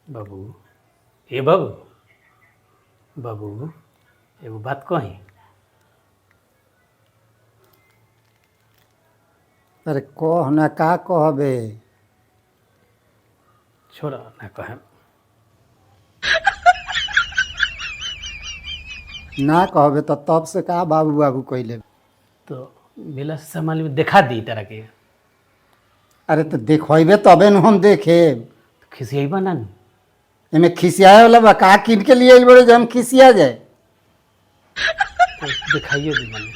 बाबू ए बाबू बाबू एगो बात कही। अरे कह ना, का कहबे? छोड़ ना कहे। ना कहबे तो तब से का बाबू बाबू कहले। तो मेला से सामान में देखा दी तरह के। अरे तो देखबे तबे न हम देखे। खिसियाबा ना नु। एमे खिसियाए वाला बा? का किन के लिए बड़े जो हम खिसिया जाए? तो दिखाइए दी मैंने।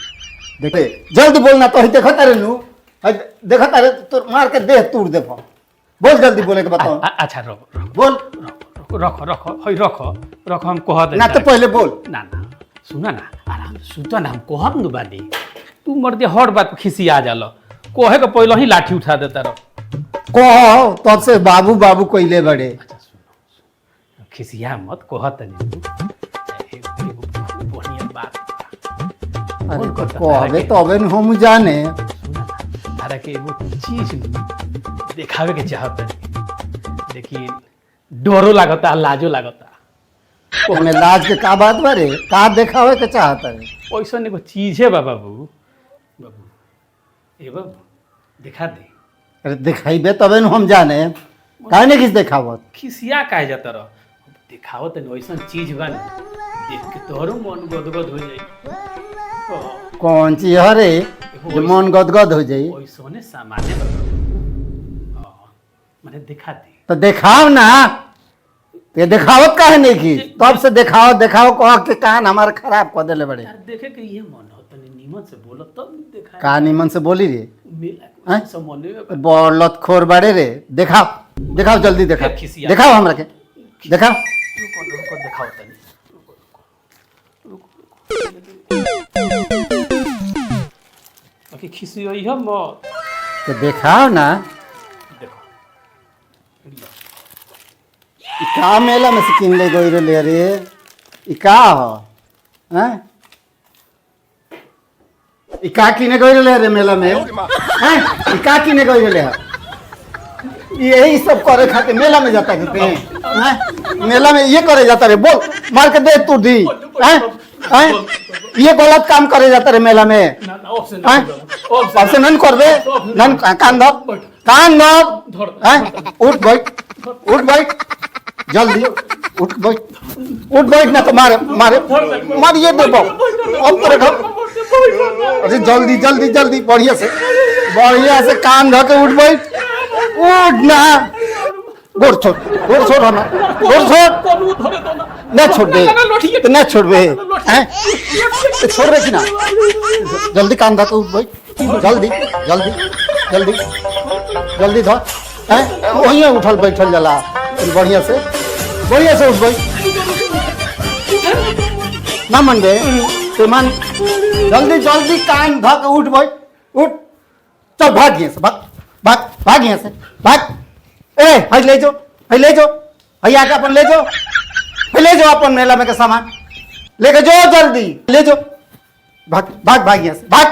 देखे जल्दी बोलना तो ही देखो तारे नु। देखो तारे तो मार के देह तोड़ दे। बोल जल्दी बोले के बताओ। अच्छा रखो बोल। रखो रखो हई रखो रखो हम कह दे ना तो पहले बोल। ना ना सुना ना आराम से सुता ना हम कहब नु बानी। तू मर्दे हर बात पे खिसिया जालो। कहे के पहले ही लाठी उठा देता रहो। कहो तब से बाबू बाबू कहले बड़े। अच्छा सुनो खिसिया मत कहत नहीं। बढ़िया बात। अरे तो कहबे तबे न हम जाने। सुना ना तारा के एगो चीज दिखावे के चाहत है, लेकिन डरो लागता लाजो लागता। हमें लाज के का बात बारे? का देखावे के चाहत है? ऐसा एगो चीज है बाबू बाबू ए बाबू दिखा दे। अरे दिखाइबे तबे न हम जाने। काहे ने किस देखावत? खिसिया काहे जाता रह। दिखावत है ऐसा चीज बा ना, देख के तोहरो मन गदगद हो जाई। कौन चीज हरे जो मन गदगद हो जाई? ऐसा ने सामान्य बाबू मैंने दिखा दे। तो देखाव ना। ये देखावत काहे नहीं की? तब से देखाओ देखाओ कह के कान हमारे खराब कर देले बड़े। यार देखे के ये मन हो तने नीमन से बोलो तब दिखा। का निमन से बोली रे? मेला हैं? सामान्य में बड़लत खोर बड़े रे। दिखाओ दिखाओ जल्दी दिखाओ। खिसिया। दिखाओ हमरा के दिखाओ। रुको दिखाओ तने। ओके खिसियो ही हम तो दिखाओ ना। देखो ई का मेला में से किन ले गई रे रे? ई का हो? हैं? ई का किने गई रे मेला में? हैं? ई का किने गई रे? यही सब करे खातिर मेला में जाता कहते हैं। मेला में ये करे जाता रे। बोल मार के दे तू दी। हैं? हैं? ये गलत काम करे जाता रे मेला में। ना ना ऑप्शन हैं? ऑप्शन नन करबे नन कान दब कान दब। हैं? उठ बैठ उठ बैठ जल्दी उठ बैठ ना तो मारे मारे मारिए देबो। अब तेरे घर अरे जल्दी जल्दी जल्दी बढ़िया से कान धो के उठ बैठ। उठ ना। गोड़ छोड़ हम गोड़ छोड़ ना छोड़ दे तो ना छोड़बे। हैं? छोड़ रहे कि ना? जल्दी कान धो के उठ बैठ। जल्दी जल्दी जल्दी जल्दी धो। हैं? वहीं उठल बैठल जाला। बढ़िया से उठ बैठ। ना मन बे तो मन जल्दी जल्दी कान धो के उठ बैठ। उठ चल भाग यहाँ से भाग यहाँ से भाग। ए हई ले जाओ हई आके अपन ले जाओ अपन मेला में के सामान लेके जाओ जल्दी ले जाओ। भाग यहाँ से भाग।